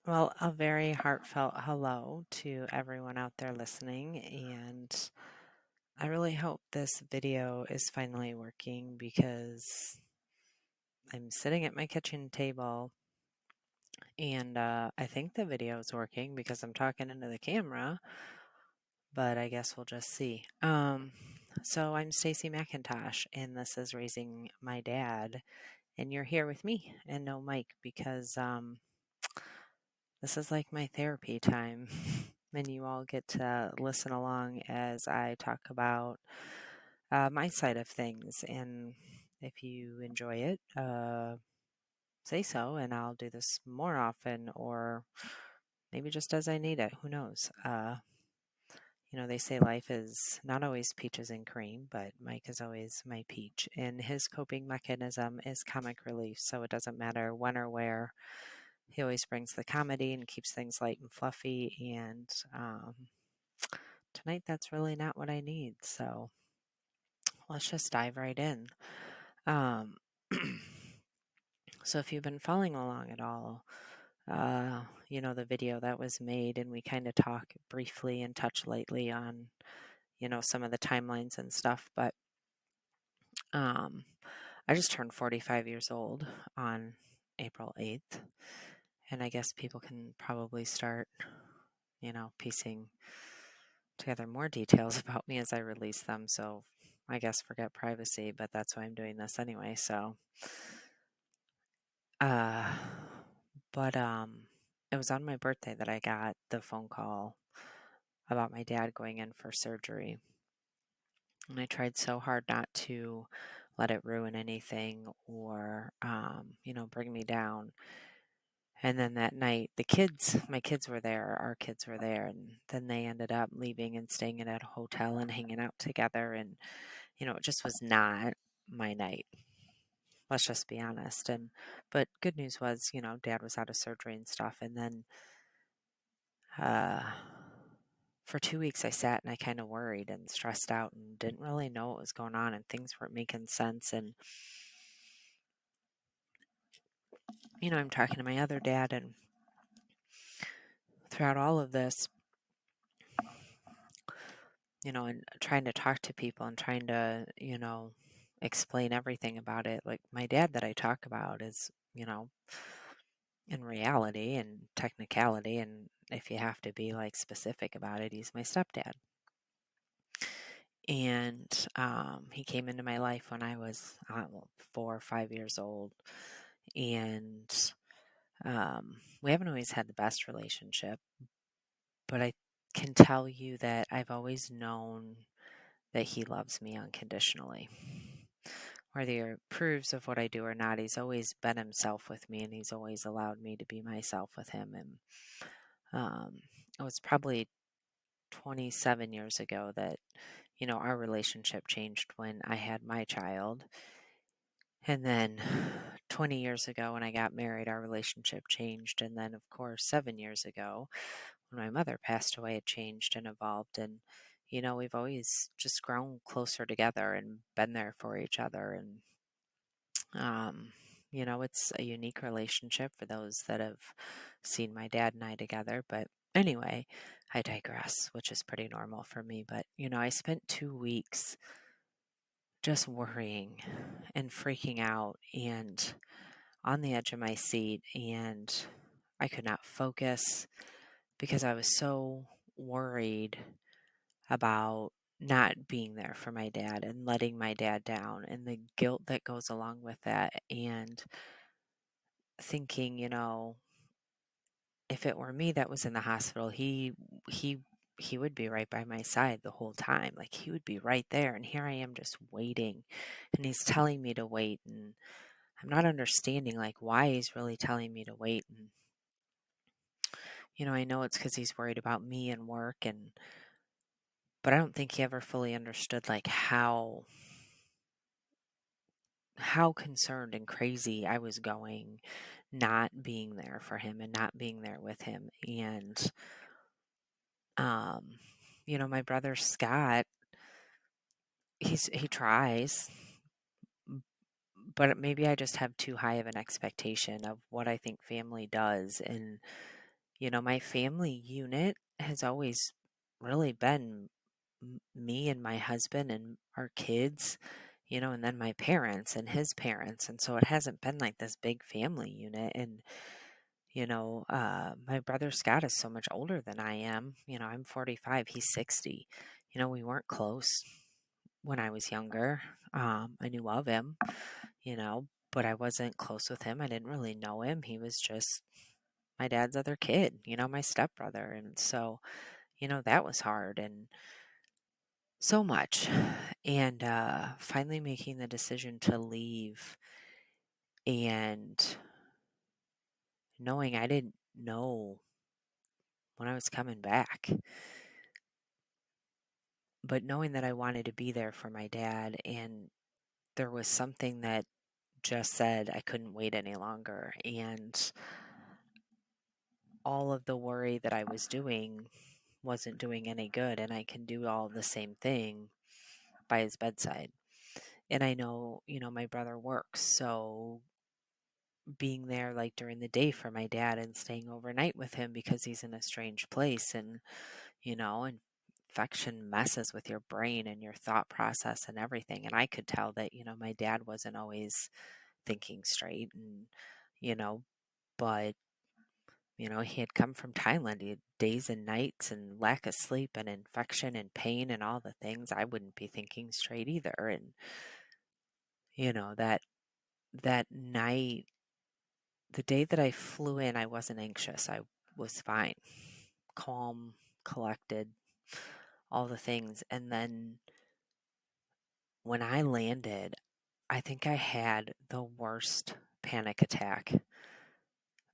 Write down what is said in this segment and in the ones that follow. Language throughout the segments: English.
Well, a very heartfelt hello to everyone out there listening, and I really hope this video is finally working because I'm sitting at my kitchen table and I think the video is working because I'm talking into the camera, but I guess we'll just see. So I'm Stacey McIntosh, and this is Raising My Dad, and you're here with me and no Mike because this is like my therapy time. And you all get to listen along as I talk about my side of things. And if you enjoy it, say so, and I'll do this more often or maybe just as I need it. Who knows? They say life is not always peaches and cream, but Mike is always my peach. And his coping mechanism is comic relief. So it doesn't matter when or where. He always brings the comedy and keeps things light and fluffy. And tonight, that's really not what I need. So let's just dive right in. Um, so if you've been following along at all, the video that was made, and we kind of talk briefly and touch lightly on, some of the timelines and stuff. But um, I just turned 45 years old on April 8th. And I guess people can probably start, piecing together more details about me as I release them. So I guess forget privacy, but that's why I'm doing this anyway. So, uh, but it was on my birthday that I got the phone call about my dad going in for surgery. And I tried so hard not to let it ruin anything or, bring me down. And then that night, my kids were there, our kids were there, and then they ended up leaving and staying at a hotel and hanging out together. And, it just was not my night. Let's just be honest. But good news was, dad was out of surgery and stuff. And then, uh, for 2 weeks, I sat and I kind of worried and stressed out and didn't really know what was going on and things weren't making sense. And, I'm talking to my other dad, and throughout all of this, and trying to talk to people and trying to, explain everything about it. Like my dad that I talk about is, in reality and technicality, and if you have to be like specific about it, he's my stepdad. And he came into my life when I was 4 or 5 years old. And we haven't always had the best relationship, but I can tell you that I've always known that he loves me unconditionally. Whether he approves of what I do or not, he's always been himself with me, and he's always allowed me to be myself with him. And it was probably 27 years ago that, our relationship changed when I had my child. And then 20 years ago when I got married, our relationship changed. And then, of course, 7 years ago when my mother passed away, it changed and evolved. And, we've always just grown closer together and been there for each other. And, it's a unique relationship for those that have seen my dad and I together. But anyway, I digress, which is pretty normal for me. But, I spent 2 weeks just worrying and freaking out and on the edge of my seat. And I could not focus because I was so worried about not being there for my dad and letting my dad down and the guilt that goes along with that. And thinking, if it were me that was in the hospital, he he would be right by my side the whole time. Like he would be right there, and here I am just waiting, and he's telling me to wait, and I'm not understanding like why he's really telling me to wait. And I know it's because he's worried about me and work, and but I don't think he ever fully understood like how concerned and crazy I was going, not being there for him and not being there with him. And Um, my brother Scott, he tries, but maybe I just have too high of an expectation of what I think family does. And My family unit has always really been me and my husband and our kids, and then my parents and his parents. And so it hasn't been like this big family unit. And, my brother Scott is so much older than I am. I'm 45, he's 60. We weren't close when I was younger. I knew of him, but I wasn't close with him. I didn't really know him. He was just my dad's other kid, my stepbrother. And so, that was hard and so much. And finally making the decision to leave and knowing I didn't know when I was coming back, but knowing that I wanted to be there for my dad. And there was something that just said I couldn't wait any longer. And all of the worry that I was doing wasn't doing any good. And I can do all the same thing by his bedside. And I know, my brother works. So being there like during the day for my dad and staying overnight with him because he's in a strange place and, infection messes with your brain and your thought process and everything. And I could tell that, my dad wasn't always thinking straight and, you know, but he had come from Thailand. He had days and nights and lack of sleep and infection and pain and all the things. I wouldn't be thinking straight either. And, that night, the day that I flew in, I wasn't anxious. I was fine, calm, collected, all the things. And then when I landed, I think I had the worst panic attack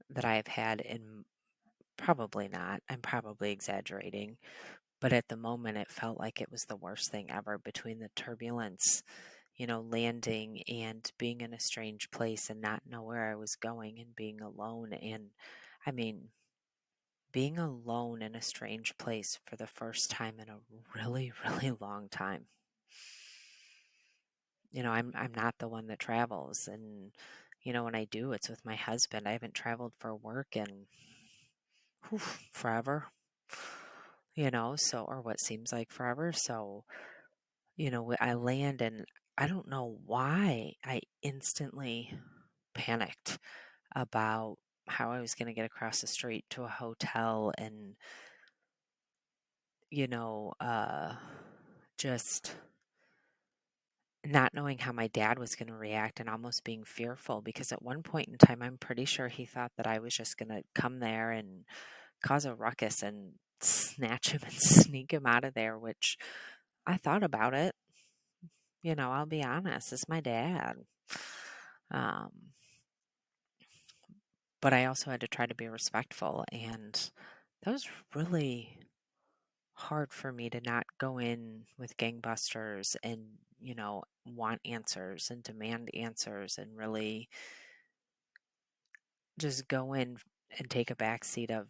that I've had in probably not. I'm probably exaggerating. But at the moment, it felt like it was the worst thing ever between the turbulence, landing and being in a strange place and not know where I was going and being alone. And I mean, being alone in a strange place for the first time in a really, really long time. I'm not the one that travels, and when I do, it's with my husband. I haven't traveled for work in whew, forever. So or what seems like forever. So I land and I don't know why I instantly panicked about how I was going to get across the street to a hotel and you know, uh, just not knowing how my dad was going to react and almost being fearful because at one point in time, I'm pretty sure he thought that I was just going to come there and cause a ruckus and snatch him and sneak him out of there, which I thought about it. I'll be honest, it's my dad. Um, but I also had to try to be respectful. And that was really hard for me to not go in with gangbusters and, want answers and demand answers and really just go in and take a back seat of,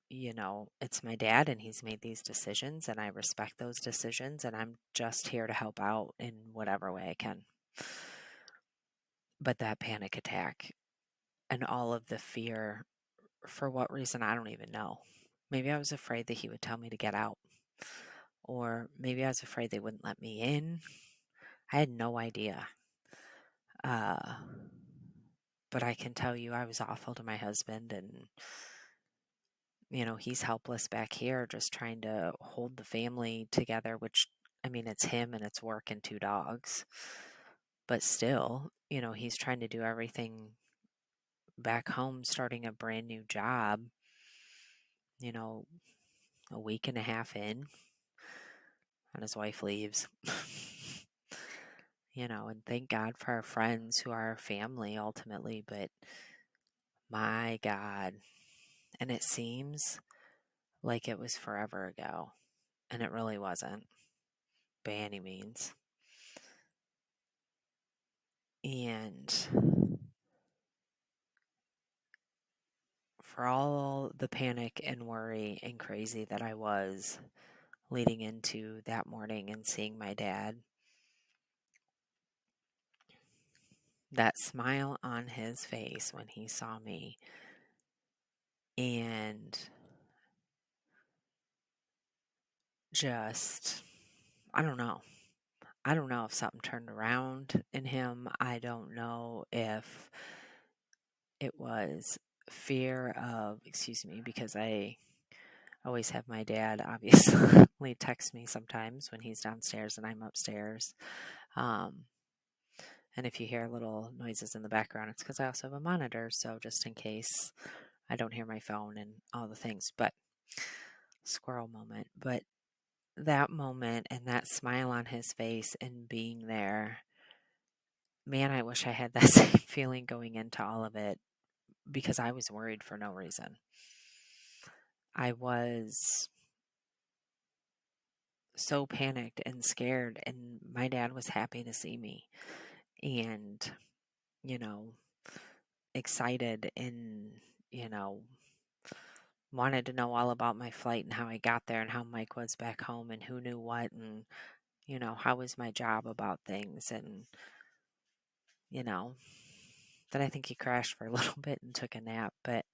it's my dad and he's made these decisions and I respect those decisions and I'm just here to help out in whatever way I can. But that panic attack and all of the fear, for what reason, I don't even know. Maybe I was afraid that he would tell me to get out, or maybe I was afraid they wouldn't let me in. I had no idea. Uh, but I can tell you I was awful to my husband and he's helpless back here just trying to hold the family together, which I mean it's him and it's work and two dogs. But still, he's trying to do everything back home, starting a brand new job, you know, a week and a half in, and his wife leaves. And thank God for our friends who are our family ultimately, but my God. And it seems like it was forever ago, and it really wasn't by any means. And for all the panic and worry and crazy that I was leading into that morning and seeing my dad, that smile on his face when he saw me and just, I don't know. I don't know if something turned around in him. I don't know if it was fear of, excuse me, because I always have my dad obviously text me sometimes when he's downstairs and I'm upstairs. Um, and if you hear little noises in the background, it's because I also have a monitor. So just in case I don't hear my phone and all the things, but squirrel moment. But that moment and that smile on his face and being there, man, I wish I had that same feeling going into all of it because I was worried for no reason. I was so panicked and scared, and my dad was happy to see me and, you know, excited and, you know, wanted to know all about my flight and how I got there and how Mike was back home and who knew what and, how was my job about things. And, you know, then I think he crashed for a little bit and took a nap. But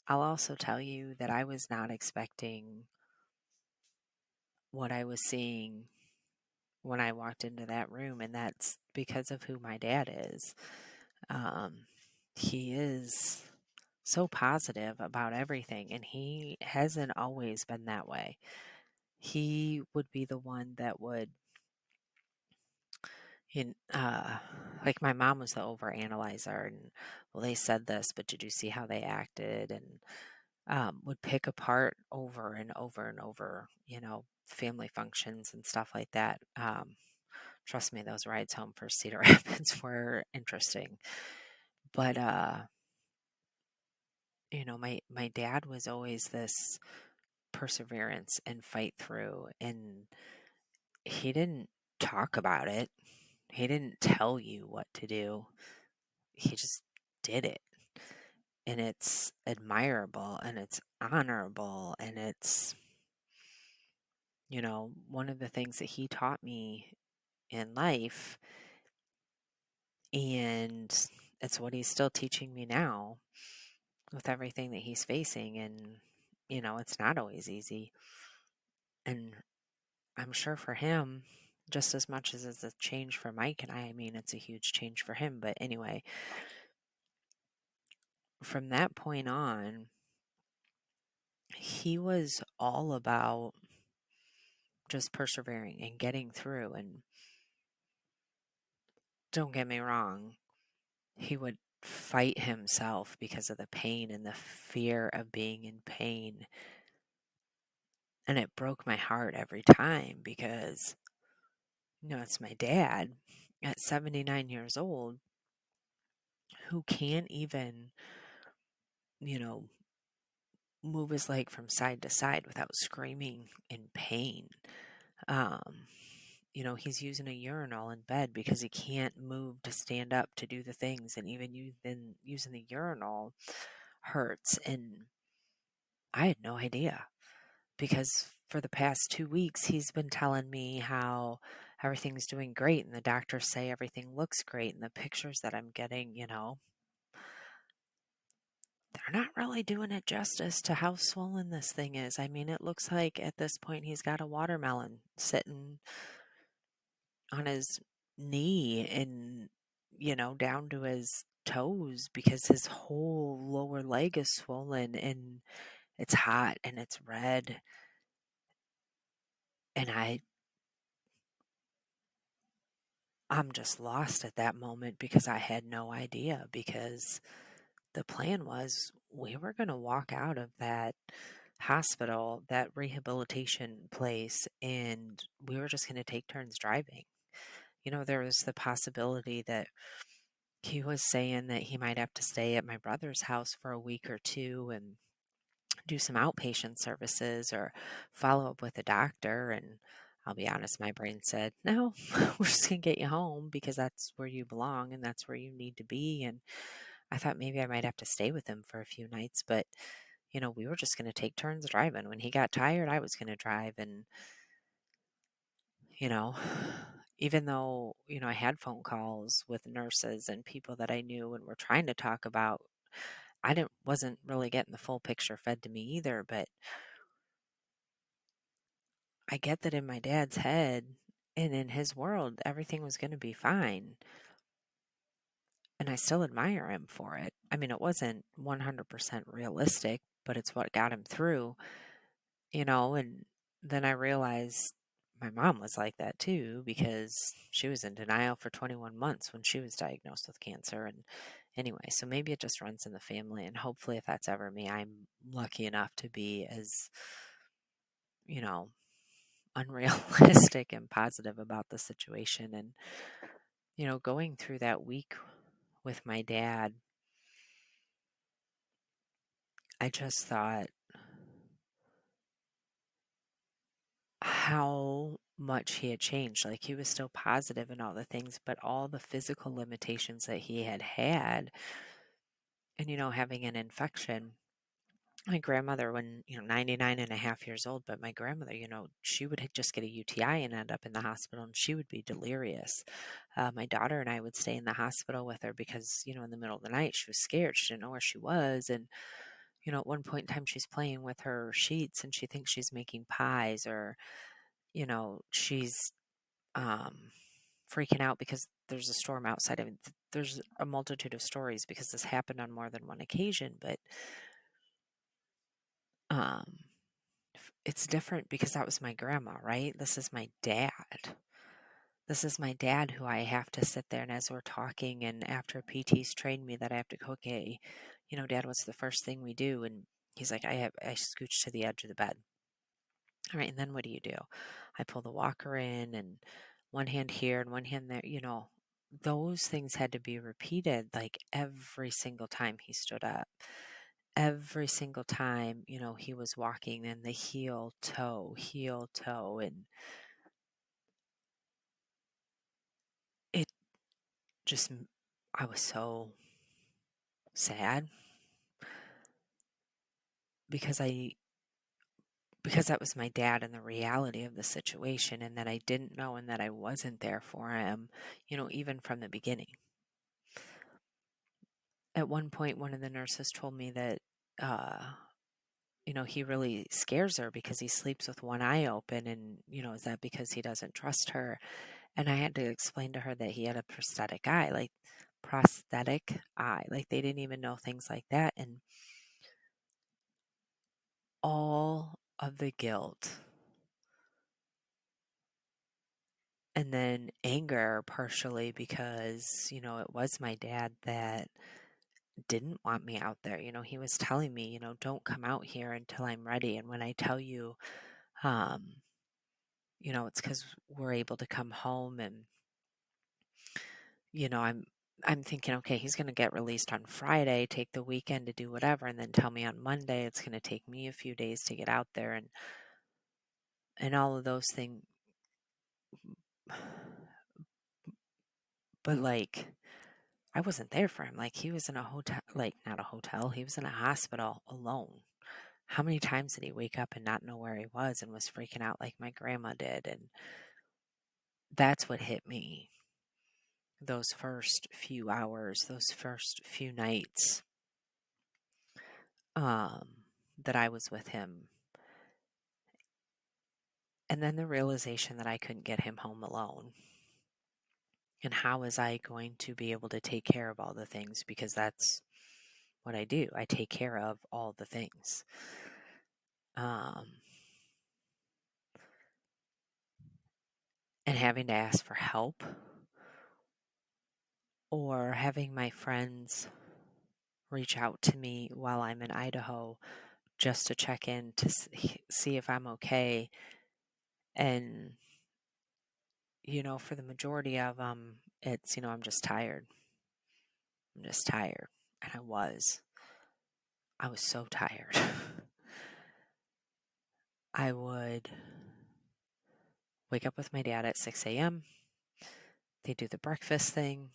I'll also tell you that I was not expecting what I was seeing when I walked into that room, and that's because of who my dad is. Um, he is so positive about everything, and he hasn't always been that way. He would be the one that would, like my mom was the overanalyzer, and well, they said this, but did you see how they acted? And would pick apart over and over and over, family functions and stuff like that. Trust me, those rides home for Cedar Rapids were interesting. But my dad was always this perseverance and fight through, and he didn't talk about it. He didn't tell you what to do. He just did it. And it's admirable and it's honorable and it's, one of the things that he taught me in life, and it's what he's still teaching me now with everything that he's facing. And, it's not always easy. And I'm sure for him, just as much as it's a change for Mike and I mean, it's a huge change for him. But anyway, from that point on, he was all about just persevering and getting through. And don't get me wrong, he would fight himself because of the pain and the fear of being in pain. And it broke my heart every time because, it's my dad at 79 years old who can't even, you know, move his leg from side to side without screaming in pain. Um, he's using a urinal in bed because he can't move to stand up to do the things. And even then using the urinal hurts. And I had no idea because for the past 2 weeks, he's been telling me how everything's doing great. And the doctors say everything looks great. And the pictures that I'm getting, they're not really doing it justice to how swollen this thing is. I mean, it looks like at this point he's got a watermelon sitting on his knee and, down to his toes because his whole lower leg is swollen and it's hot and it's red. And I'm just lost at that moment because I had no idea, because the plan was we were going to walk out of that hospital, that rehabilitation place, and we were just going to take turns driving. There was the possibility that he was saying that he might have to stay at my brother's house for a week or two and do some outpatient services or follow up with a doctor. And I'll be honest, my brain said, no, we're just going to get you home because that's where you belong and that's where you need to be. And I thought maybe I might have to stay with him for a few nights, but we were just going to take turns driving. When he got tired, I was going to drive. And, you know, even though, I had phone calls with nurses and people that I knew and were trying to talk about, wasn't really getting the full picture fed to me either. But I get that in my dad's head and in his world, everything was going to be fine. And I still admire him for it. I mean, it wasn't 100% realistic, but it's what got him through, and then I realized my mom was like that too because she was in denial for 21 months when she was diagnosed with cancer. And anyway, so maybe it just runs in the family. And hopefully, if that's ever me, I'm lucky enough to be as, you know, unrealistic and positive about the situation. And, going through that week with my dad, I just thought how much he had changed. Like he was still positive in all the things, but all the physical limitations that he had had, and, having an infection. My grandmother, when, 99 and a half years old, but my grandmother, she would just get a UTI and end up in the hospital and she would be delirious. My daughter and I would stay in the hospital with her because, in the middle of the night, she was scared. She didn't know where she was. And, at one point in time, she's playing with her sheets and she thinks she's making pies, or, she's um, freaking out because there's a storm outside. I mean, there's a multitude of stories because this happened on more than one occasion, but um, it's different because that was my grandma, right? This is my dad. This is my dad who I have to sit there and as we're talking and after PT's trained me that I have to go, okay, Dad, what's the first thing we do? And he's like, I scooch to the edge of the bed. All right, and then what do? I pull the walker in and one hand here and one hand there, those things had to be repeated like every single time he stood up. Every single time, he was walking and the heel toe. And it just, I was so sad because because that was my dad and the reality of the situation, and that I didn't know and that I wasn't there for him, even from the beginning. At one point, one of the nurses told me that, he really scares her because he sleeps with one eye open. And, is that because he doesn't trust her? And I had to explain to her that he had a prosthetic eye. Like they didn't even know things like that. And all of the guilt and then anger, partially because, it was my dad that didn't want me out there. He was telling me, don't come out here until I'm ready. And when I tell you, um, it's because we're able to come home. And, I'm thinking, okay, he's going to get released on Friday, take the weekend to do whatever, and then tell me on Monday it's going to take me a few days to get out there, and all of those things. But like, I wasn't there for him. Like he was in a hotel, like not a hotel, he was in a hospital alone. How many times did he wake up and not know where he was and was freaking out like my grandma did? And that's what hit me those first few hours, those first few nights, um, that I was with him. And then the realization that I couldn't get him home alone. And how was I going to be able to take care of all the things? Because that's what I do. I take care of all the things. And having to ask for help, or having my friends reach out to me while I'm in Idaho just to check in to see if I'm okay. And, for the majority of them, it's, I'm just tired. I'm just tired. And I was so tired. I would wake up with my dad at 6 a.m. They do the breakfast thing.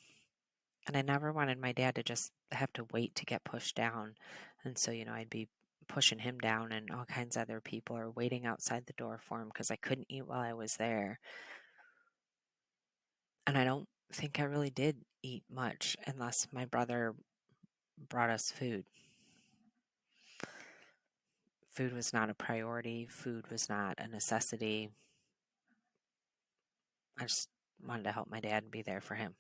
And I never wanted my dad to just have to wait to get pushed down. And so, I'd be pushing him down, and all kinds of other people are waiting outside the door for him because I couldn't eat while I was there. And I don't think I really did eat much unless my brother brought us food. Food was not a priority. Food was not a necessity. I just wanted to help my dad and be there for him.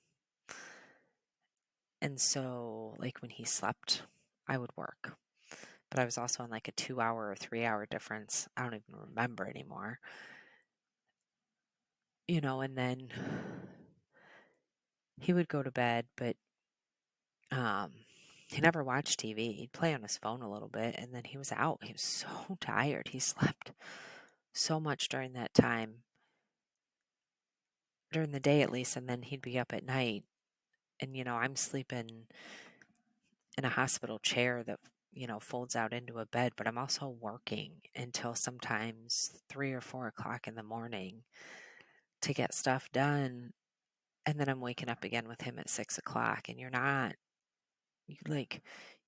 And so, like, when he slept, I would work. But I was also on like a 2 hour or 3 hour difference. I don't even remember anymore. And then he would go to bed, but um, he never watched TV. He'd play on his phone a little bit, and then he was out. He was so tired. He slept so much during that time, during the day at least, and then he'd be up at night. And, I'm sleeping in a hospital chair that, folds out into a bed, but I'm also working until sometimes 3 or 4 o'clock in the morning to get stuff done. And then I'm waking up again with him at 6 o'clock. And like,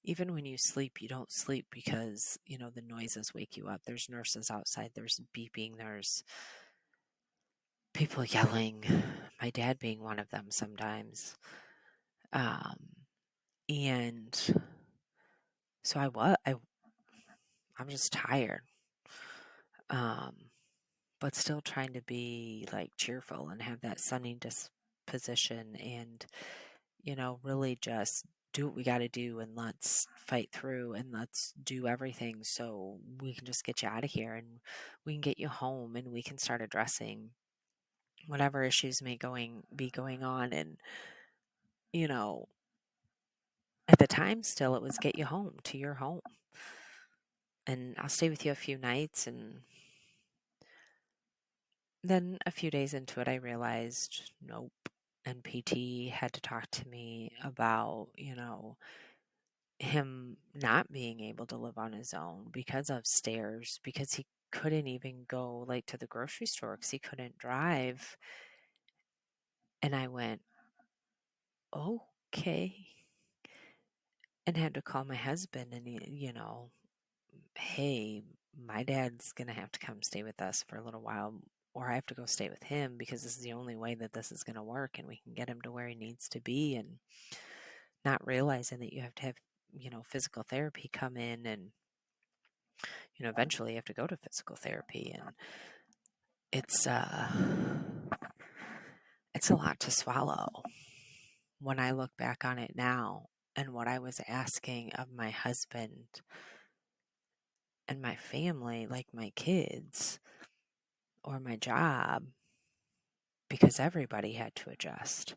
even when you sleep, you don't sleep because, the noises wake you up. There's nurses outside, there's beeping, there's people yelling, my dad being one of them sometimes. Um, and so I'm just tired. But still trying to be like cheerful and have that sunny disposition and, really just do what we got to do and let's fight through and let's do everything so we can just get you out of here and we can get you home and we can start addressing whatever issues may be going on. And, you know, at the time still it was get you home to your home and I'll stay with you a few nights. And then a few days into it, I realized, nope. And PT had to talk to me about, him not being able to live on his own because of stairs, because he couldn't even go like to the grocery store because he couldn't drive. And I went, okay. And had to call my husband and, hey, my dad's going to have to come stay with us for a little while, or I have to go stay with him because this is the only way that this is going to work and we can get him to where he needs to be. And not realizing that you have to have, physical therapy come in and, eventually you have to go to physical therapy. And it's, it's a lot to swallow when I look back on it now and what I was asking of my husband and my family, like my kids or my job, because everybody had to adjust.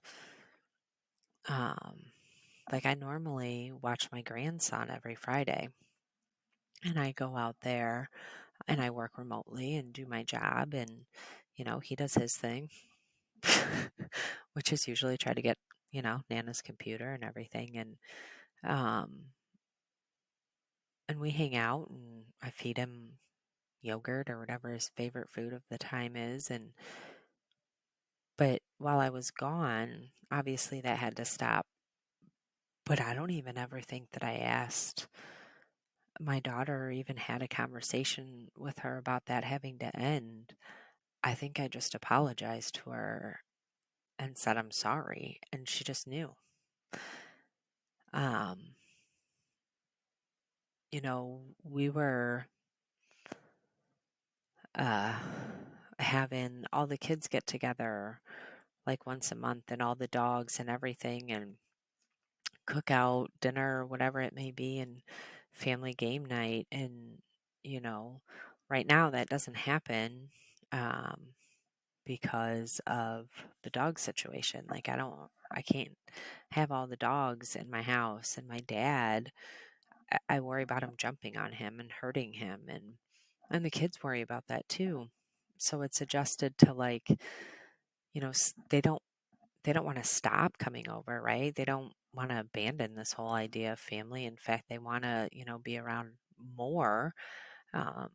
Like I normally watch my grandson every Friday and I go out there and I work remotely and do my job and, he does his thing, which is usually try to get, Nana's computer and everything. And we hang out and I feed him yogurt or whatever his favorite food of the time is. But while I was gone, obviously that had to stop. But I don't even ever think that I asked my daughter or even had a conversation with her about that having to end. I think I just apologized to her and said I'm sorry, and she just knew. Um, we were uh, having all the kids get together like once a month, and all the dogs and everything, and cook out dinner, whatever it may be, and family game night. And you know, right now that doesn't happen. Um, because of the dog situation. Like I can't have all the dogs in my house. And my dad, I worry about him jumping on him and hurting him, and the kids worry about that too. So it's adjusted to like, they don't want to stop coming over, right? They don't want to abandon this whole idea of family. In fact, they want to, be around more. Um,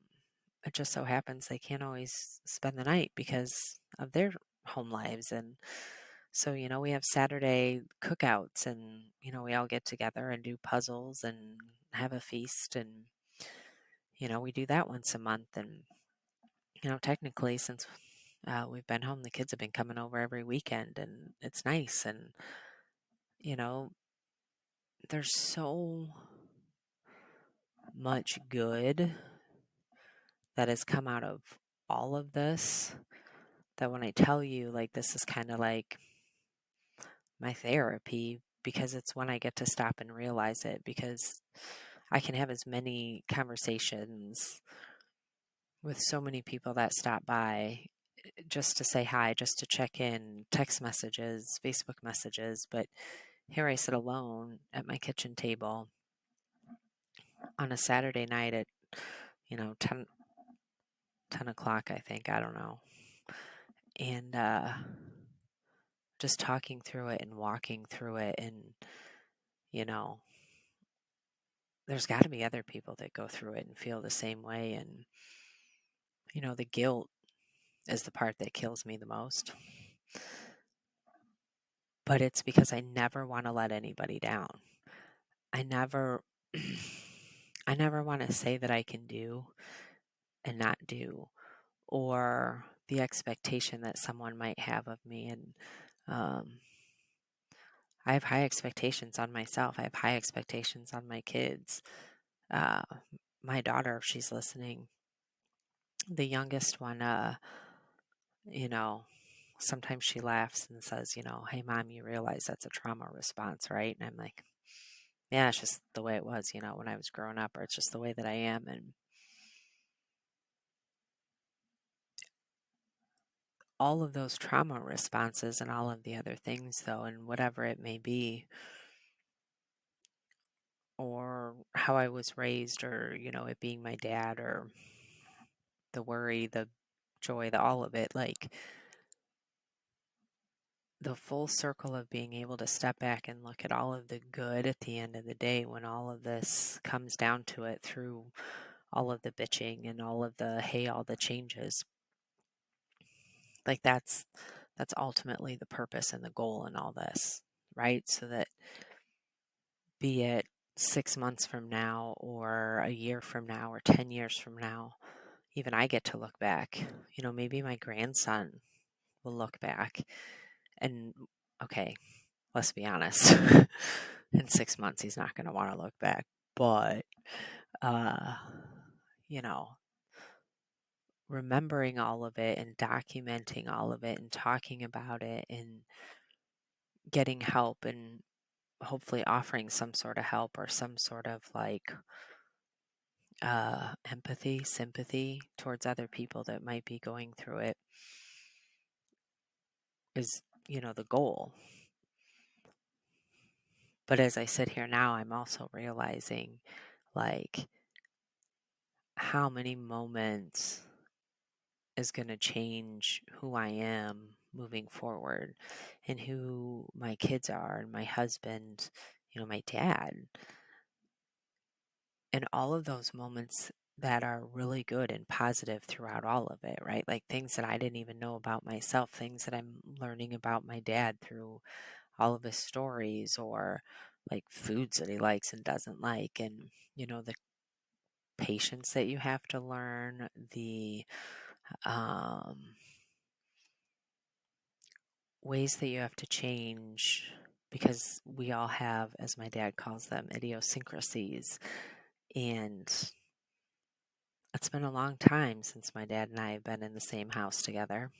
it just so happens they can't always spend the night because of their home lives. And so, we have Saturday cookouts and, we all get together and do puzzles and have a feast. And, we do that once a month. And, technically, since we've been home, the kids have been coming over every weekend and it's nice. And, you know, there's so much good that has come out of all of this, that when I tell you, like, this is kind of like my therapy, because it's when I get to stop and realize it, because I can have as many conversations with so many people that stop by just to say hi, just to check in, text messages, Facebook messages. But here I sit alone at my kitchen table on a Saturday night at, 10 o'clock, I think, I don't know. And just talking through it and walking through it. And, you know, there's got to be other people that go through it and feel the same way. And, the guilt is the part that kills me the most. But it's because I never want to let anybody down. I never I never want to say that I can do and not do, or the expectation that someone might have of me. And um, I have high expectations on myself. I have high expectations on my kids. Uh, my daughter, if she's listening, the youngest one, you know, sometimes she laughs and says, hey, Mom, you realize that's a trauma response, right? And I'm like, yeah, it's just the way it was, when I was growing up, or it's just the way that I am. And all of those trauma responses and all of the other things, though, and whatever it may be, or how I was raised, or, it being my dad, or the worry, the joy, the all of it, like the full circle of being able to step back and look at all of the good at the end of the day, when all of this comes down to it, through all of the bitching and all of the, hey, all the changes, like that's ultimately the purpose and the goal in all this, right? So that, be it 6 months from now, or a year from now, or 10 years from now, even I get to look back. Maybe my grandson will look back and, okay, let's be honest, in 6 months, he's not going to want to look back. But, uh, you know, remembering all of it and documenting all of it and talking about it and getting help, and hopefully offering some sort of help, or some sort of like empathy, sympathy towards other people that might be going through it, is, the goal. But as I sit here now, I'm also realizing, like, how many moments is going to change who I am moving forward, and who my kids are, and my husband, my dad, and all of those moments that are really good and positive throughout all of it, right? Like things that I didn't even know about myself, things that I'm learning about my dad through all of his stories, or like foods that he likes and doesn't like, and, the patience that you have to learn, the um, ways that you have to change, because we all have, as my dad calls them, idiosyncrasies. And it's been a long time since my dad and I have been in the same house together.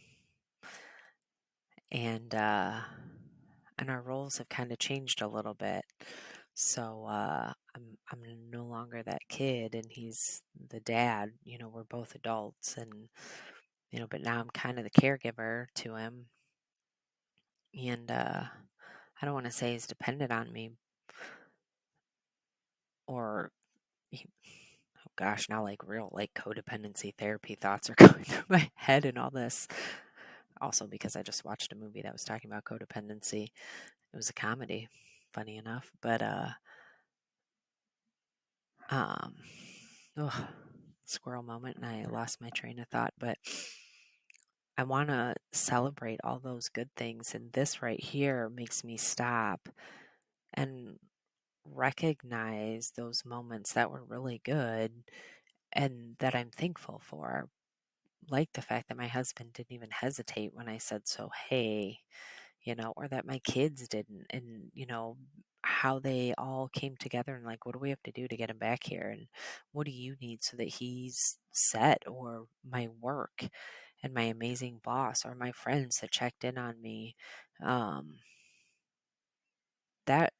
And our roles have kind of changed a little bit. So I'm no longer that kid, and he's the dad. We're both adults, and but now I'm kind of the caregiver to him. And I don't want to say he's dependent on me, or oh gosh, now like real like codependency therapy thoughts are going through my head and all this. Also, because I just watched a movie that was talking about codependency. It was a comedy, funny enough, but um, oh, squirrel moment, and I lost my train of thought. But I want to celebrate all those good things, and this right here makes me stop and recognize those moments that were really good and that I'm thankful for. Like the fact that my husband didn't even hesitate when I said, so, hey, or that my kids didn't, and, how they all came together and like, what do we have to do to get him back here? And what do you need so that he's set? Or my work and my amazing boss or my friends that checked in on me. Um, that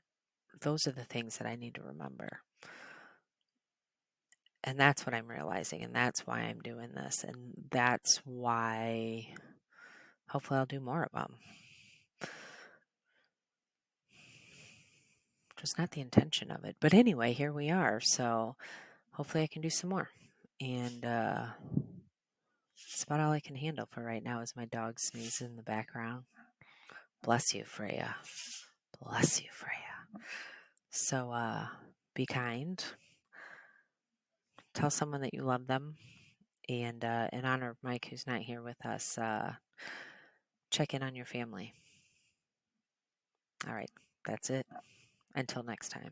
those are the things that I need to remember. And that's what I'm realizing, and that's why I'm doing this, and that's why hopefully I'll do more of them. Just not the intention of it. But anyway, here we are. So hopefully I can do some more. And that's about all I can handle for right now is my dog sneezes in the background. Bless you, Freya. Bless you, Freya. So be kind. Tell someone that you love them. And in honor of Mike, who's not here with us, check in on your family. All right, that's it. Until next time.